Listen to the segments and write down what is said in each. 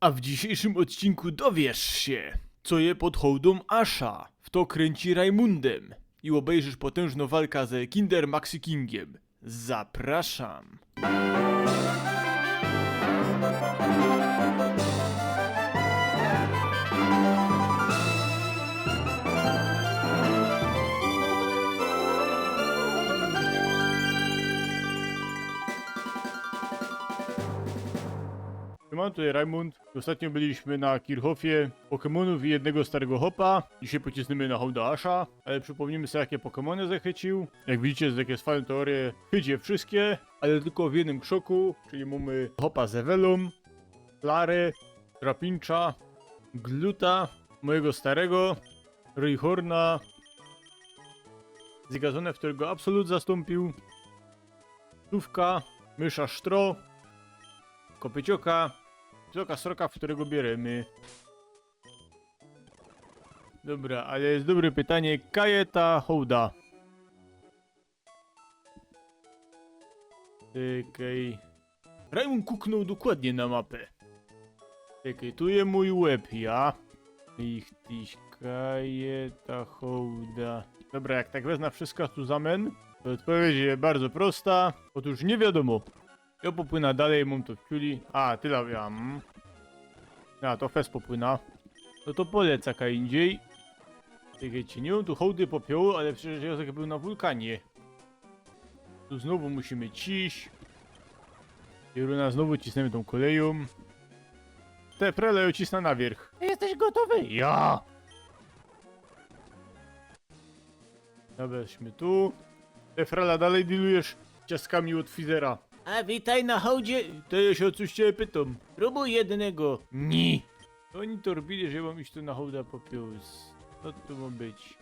A w dzisiejszym odcinku dowiesz się, co je pod hołdą Asha, w to kręci Rajmundem i obejrzysz potężną walkę ze Kinder Maxi Kingiem. Zapraszam! Mam tutaj Rajmund. Ostatnio byliśmy na Kirchhoffie Pokemonów i jednego starego hopa. Dzisiaj pocisnemy na hołda Asha, ale przypomnimy sobie, jakie Pokemony zachwycił. Jak widzicie, z jakie swoją teorię chyci je wszystkie, ale tylko w jednym krzoku, czyli mamy hopa z Evelum, Larę, Trapincha, Gluta, mojego starego, Rhyhorna, Zigazona, którego Absolut zastąpił, Tówka, Mysza Sztro, Kopycioka, Psoka Sroka, w którego bierzemy. Dobra, ale jest dobre pytanie. Kajeta hołda. Czekaj. Rajmund kuknął dokładnie na mapę. Czekaj, tu jest mój łeb, ja. Ich tyś kajeta hołda. Dobra, jak tak wezmę wszystko tu zamen, to odpowiedź jest bardzo prosta. Otóż nie wiadomo. Ja popłynę dalej, mam to w ciuli. A, tyle ja. A, to fest popłyna. No to polecę jaka indziej. Czekajcie, nie mam tu hołdy popiołu, ale przecież ja tak był na wulkanie. Tu znowu musimy ciś. Jeruna znowu cisnemy tą koleją. Te prele ją cisnę na wierzch. Jesteś gotowy? Ja! Dobra, jesteśmy tu. Te frela dalej dealujesz ciastkami od Fizera. A witaj na hołdzie. To ja się o coś cię pytam. Próbuj jednego. Nie. Oni to robili, że mam iść tu na hołda popiołu. Co tu ma być?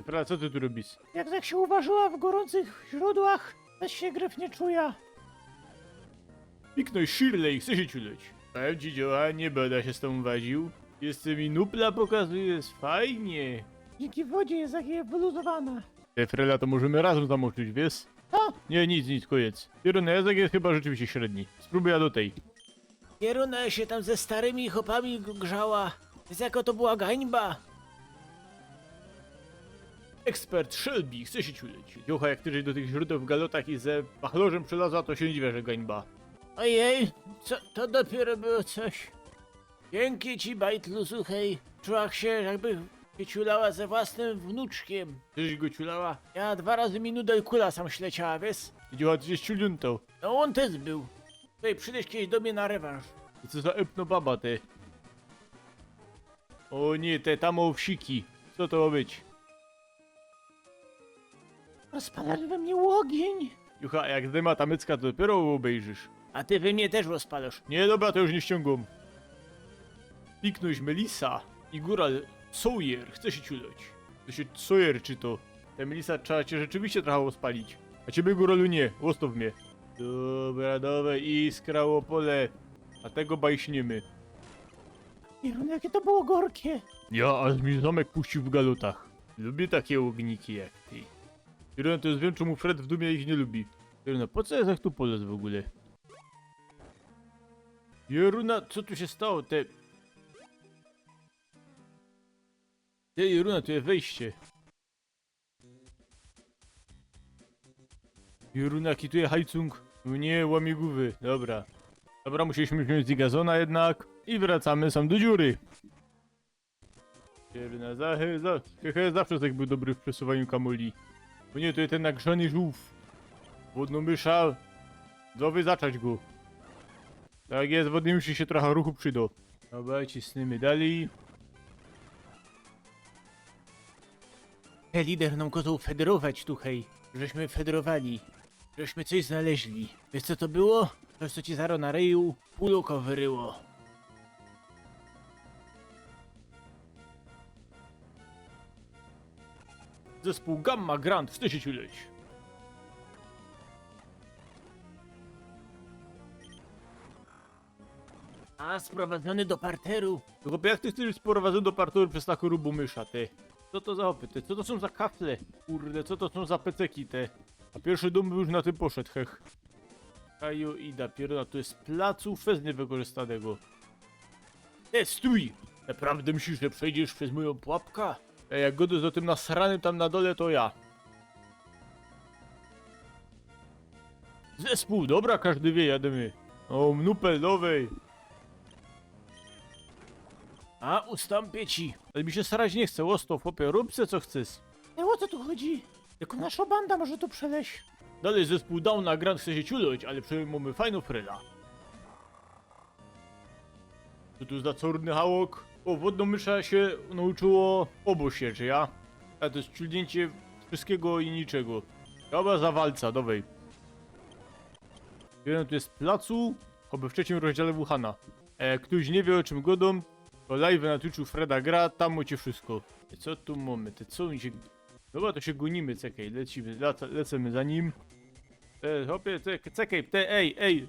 Frela, co ty tu robisz? Jak tak się uważyła w gorących źródłach, też się grew nie czuje. Piknąj Shirley, chce się ciuleć. Powiem ci, dzioła, nie będę się z tą waził. Jeszcze mi nupla pokazuje, jest fajnie. Dzięki wodzie jest takie wyluzowana. Te frela to możemy razem zamoczyć, wiesz? Co? Nie, nic, koniec. Jeruna, język jest chyba rzeczywiście średni. Spróbuję ja do tej. Jeruna się tam ze starymi chopami grzała. Jest jako to była gańba. Ekspert Shelby, chce się ciuleć. Dziocha, jak ty żeś do tych źródeł w galotach i ze pachlorzem przylazła, to się nie dziwię, że gańba. Ojej, co to dopiero było coś. Dzięki ci, Bajtlu, słuchaj. Czułam się, jakby ciulała ze własnym wnuczkiem. Tyś go ciulała? Ja 2 razy mi nudelkula sam śleciała, wiesz? Dziocha, ty jest ciuliuntą. No on też był. Tutaj przyjdziesz kiedyś do mnie na rewanż. I co za epno baba, ty? O nie, te tamowsiki. Co to ma być? Rozpalasz we mnie ogień. Jucha, jak zdyma ta mycka, to dopiero obejrzysz. A ty we mnie też rozpalasz. Nie, dobra, to już nie ściągam. Piknąć Melisa i góral Sawyer, chce się ciuleć. To się Sawyer czy to? Ta Melisa trzeba cię rzeczywiście trochę rozpalić. A ciebie góralu nie, łostow mnie. Dobra, iskra łopole. A tego bajśniemy. Jeruna, jakie to było gorkie. Ja, aż mi zamek puścił w galutach. Lubię takie ogniki jak ty. Jeruna, to jest wiem, czemu Fred w dumie ich nie lubi. Jeruna, po co jest tu polec w ogóle? Jeruna, co tu się stało? Jeruna, tu jest wejście. Jeruna, jaki tu jest hajcung? No nie, łamigówy. Dobra. Dobra, musieliśmy wziąć Zigazona jednak. I wracamy sam do dziury. Jeruna, zawsze tak był dobry w przesuwaniu kamuli. Bo nie, to jest ten nagrzany żółw. Wodno mysza. Dowy zacząć go. Tak jest, wodny myszy się trochę ruchu przyda. Dobra, cisnymy dalej. Lider nam kazał federować tu, hej. Żeśmy federowali. Żeśmy coś znaleźli. Wiesz co to było? Coś, co ci zaro na ryju pół oko wyryło. Zespół Gamma Grand, chce się ciuleć. A, sprowadzony do parteru. Chłopie, jak ty chcesz sprowadzony do parteru przez taką rubu mysza, ty? Co to za hopy, ty? Co to są za kafle? Kurde, co to są za peceki, te? A pierwszy dom już na tym poszedł, hech. Kaju i da pieruna, to jest placu fez niewykorzystanego. Stój! Naprawdę myślisz, że przejdziesz przez moją pułapkę? Jak godo za tym nasranym tam na dole, to ja. Zespół, dobra, każdy wie, jademy. O, mnupel nowej. A, ustąpię ci. Ale mi się starać nie chce, łosto, chłopie, rób se co chcesz. O co tu chodzi? Tylko nasza banda może tu przeleść. Dalej zespół Down na Grand chce się ciuloć, ale przynajmniej mamy fajną fryla. Co tu za corny hałok? O, wodną mysza się nauczyło obosiecz, ja? A to jest ciulnięcie wszystkiego i niczego. Dobra, za walca, dowej. Jeden tu jest placu, oby w trzecim rozdziale Wuhana. Jak ktoś nie wie o czym godą, to live na Twitchu Freda gra, tam macie wszystko. Co tu mamy? Te co mi się... Dobra, to się gonimy, czekaj, lecimy, lecimy za nim. Hopie, czekaj,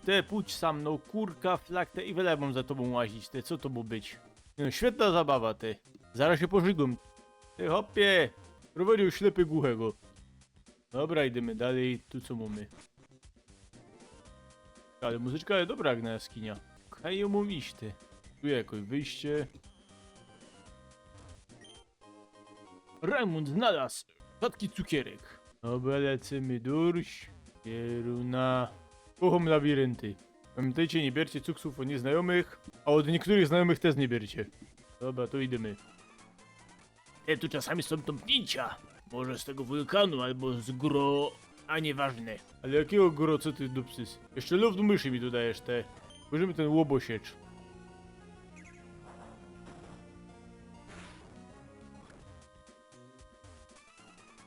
te pójdź sam, no kurka, flak, te i wiele mam za tobą łazić, te co to ma być? No, świetna zabawa, te. Zaraz się pożygam. Ty hopie, prowadził ślepy głuchego. Dobra, idziemy dalej, tu co mamy. Ale muzyczka jest dobra jak na jaskinia. Kaj ją mam iść, ty. Tu jakoś wyjście. Raymond znalazł rzadki cukierek. Dobra, lecimy durś. Pieruna. Kocham labirynty. Pamiętajcie, nie bierzcie cuksów od nieznajomych, a od niektórych znajomych też nie bierzcie. Dobra, to idziemy. Tu czasami są tąpnięcia. Może z tego wulkanu, albo z gro... A nieważne. Ale jakiego gro, co ty dupsys? Jeszcze love do myszy mi dodajesz te. Możemy ten łobosiecz.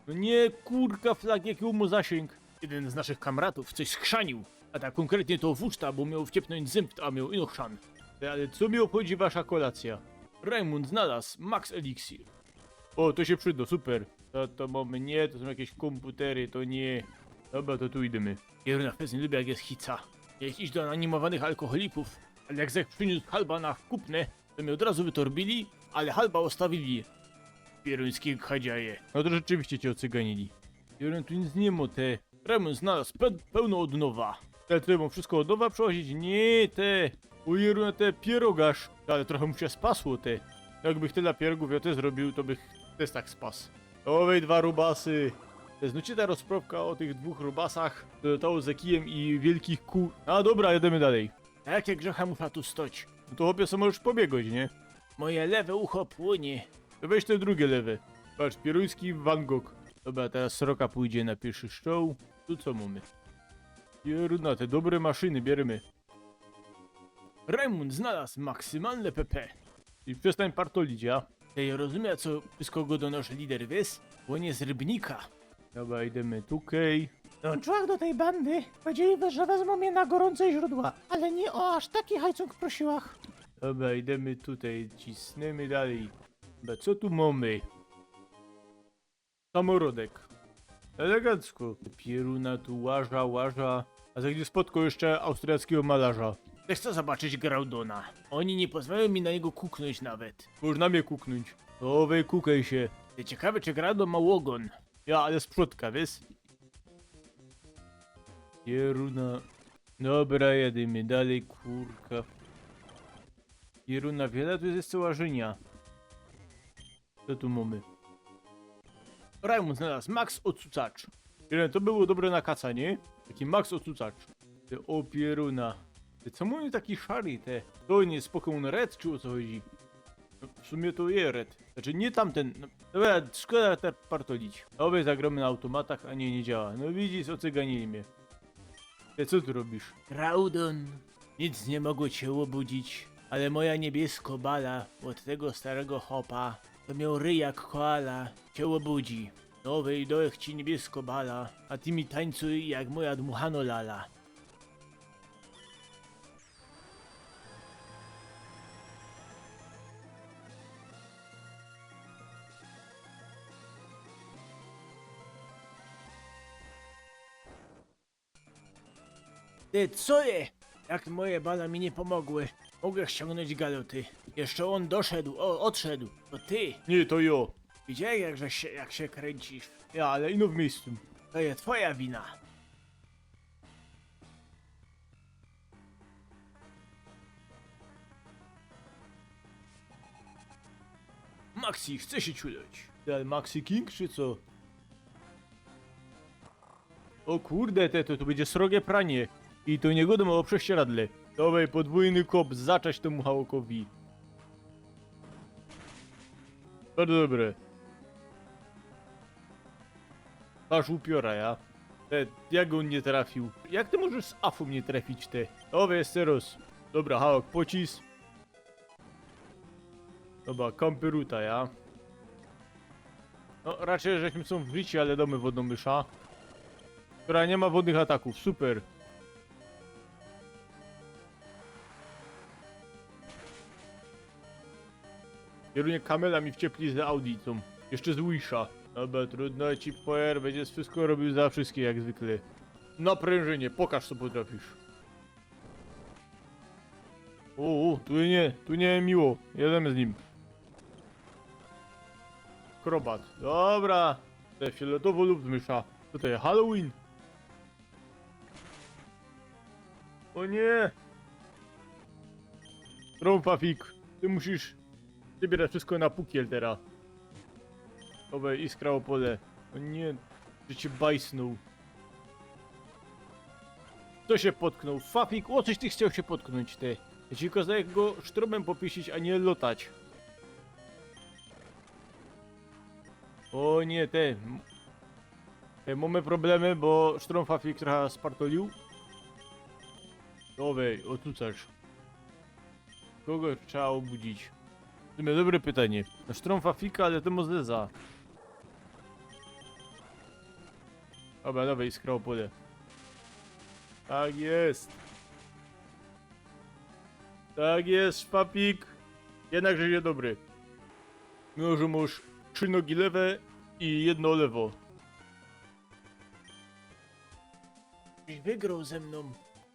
No nie, kurka flag, jaki mu zasięg. Jeden z naszych kamratów coś schrzanił. A tak konkretnie to włóczta, bo miał wciepnąć zymt, a miał ino chrzan. Ale co mi obchodzi wasza kolacja? Raymond znalazł Max Elixir. O, to się przyda, super. To mamy nie, to są jakieś komputery, to nie. Dobra, to tu idziemy. Jeruna Fez nie lubi jak jest hica. Jak iść do animowanych alkoholików, ale jak Zech przyniósł halba na kupne, to mnie od razu wytorbili, ale halba ostawili. Pieruńskie chadziaje. No to rzeczywiście cię ocyganili. Jorun, tu nic nie ma, te. Raymond znalazł pełno od nowa. Ale to ja mam wszystko od nowa przechodzić? Nie, te. O Jorun, te pierogasz. Ale trochę mu się spasło, te. Jakbych tyle pierogów ja też zrobił, to bych też tak spas. Owej dwa rubasy. To jest ta rozprawka o tych dwóch rubasach. To z kijem i wielkich kół. A dobra, jedziemy dalej. A jakie grzecha muszę tu stoć? No to chłopie, co możesz pobiegać, nie? Moje lewe ucho płonie. To weź te drugie lewe. Patrz, pieruński Van Gogh. Dobra, teraz Sroka pójdzie na pierwszy show. Tu co mamy? Jeruna, te dobre maszyny bierzemy. Raymond znalazł maksymalne PP. I przestań partolić, ja? Tej rozumie, co wszystko go donoszy lider wys? Płonie z Rybnika. Dobra, idziemy tukej. Dołączyłam do tej bandy. Powiedzieli, że wezmą mnie na gorące źródła. Ale nie o aż taki hajcung prosiłach. Dobra, idziemy tutaj, cisnemy dalej. Dobra, co tu mamy? Samorodek. Elegancko. Pieruna tu łaża. A za gdzie spotkał jeszcze austriackiego malarza? Chcę zobaczyć Graudona. Oni nie pozwolą mi na niego kuknąć nawet. Można mnie kuknąć. Owej, kukaj się. Ciekawe, czy Graudon ma łogon. Ja, ale z przodka, wiesz? Pieruna. Dobra, jedziemy dalej, kurka. Pieruna, wiele tu jest jeszcze łażenia. Co tu mamy? Raymond znalazł Max Odsucacz. Pieruna, to było dobre na kaca, nie? Taki Max Odsucacz. Ty, o pieruna. Ty, co mówię taki szary, te? To nie jest Pokémon Red, czy o co chodzi? No, w sumie to je Red. Znaczy nie tamten. No, dobra, szkoda te partolić. Dobra, zagramy na automatach, a nie działa. No widzisz, ocyganili mnie. Ty, co tu robisz? Graudon. Nic nie mogło cię obudzić, ale moja niebiesko-bala od tego starego hopa, to miał ryj jak koala, cię obudzi. Nowej doech ci niebiesko-bala, a ty mi tańcuj jak moja dmuchano lala. Ty, co je? Jak moje bala mi nie pomogły. Mogę ściągnąć galoty. Jeszcze on doszedł, odszedł. To ty. Nie, to jo. Widziałeś jak się kręcisz. Ja, ale ino w miejscu. To jest twoja wina. Maxi, chce się ciuleć. Ten Maxi King czy co? O kurde, to będzie srogie pranie. I to nie godą o prześcieradle. Dawaj, podwójny kop, zacząć temu hałokowi. Bardzo dobre. Aż upiora, ja. Jak on nie trafił? Jak ty możesz z afu mnie trafić, te? Dobra, jest teraz. Dobra, hałok, pocis. Dobra, kamperuta, ja. No, raczej żeśmy są w życiu, ale domy wodną mysza. Która nie ma wodnych ataków, super. Kierunek Kamela mi wciepli z audicą. Jeszcze z Wisha. Dobra, trudno ci poer, będziesz wszystko robił za wszystkie jak zwykle. Naprężenie, pokaż co potrafisz. O, tu nie miło. Jedziemy z nim. Krobat. Dobra. Te fioletowo lub mysza. Tutaj Halloween. O nie. Trąfafik. Ty musisz zbierać wszystko na pukiel teraz. Owe iskra o pole. O nie. Że cię bajsnął. Kto się potknął? Fafik, o coś ty chciał się potknąć, ty. Ja ci kazałem go sztrumem popieścić, a nie lotać. O nie, mamy problemy, bo Strom Fafik trochę spartolił. Owej, otucasz. Kogo trzeba obudzić? W sumie dobre pytanie. No Strom Fafika, ale to Mozleza. Dobra, dawaj, iskra o pole. Tak jest. Tak jest, Fafik. Jednakże nie dobry. Mimo, że masz 3 nogi lewe i jedno lewo. Byś wygrał ze mną.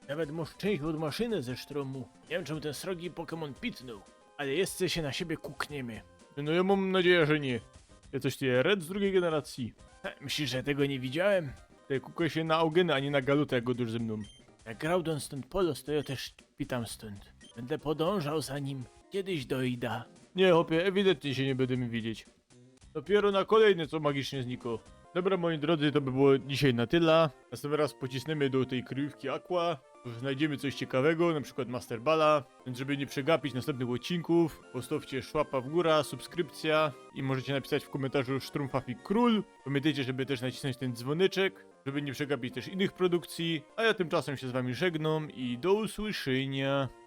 Nawet masz część od maszyny ze sztromu. Nie wiem, czemu ten srogi Pokémon pitnął. Ale jeszcze się na siebie kukniemy. No ja mam nadzieję, że nie. Ja coś ty Red z drugiej generacji. Myślisz, że tego nie widziałem? Te kukaj się na Augena, a nie na Galutę, jak go już ze mną. Jak Groudon stąd polos, to ja też pitam stąd. Będę podążał za nim. Kiedyś dojda. Nie, chłopie, ewidentnie się nie będziemy widzieć. Dopiero na kolejne, co magicznie zniko. Dobra, moi drodzy, to by było dzisiaj na tyle. Następny raz pocisnemy do tej kryjówki Aqua. Znajdziemy coś ciekawego, na przykład Master Balla. Więc żeby nie przegapić następnych odcinków, postawcie szłapa w górę, subskrypcja i możecie napisać w komentarzu Sztrumfafik Król. Pamiętajcie, żeby też nacisnąć ten dzwoneczek, żeby nie przegapić też innych produkcji. A ja tymczasem się z wami żegnam i do usłyszenia.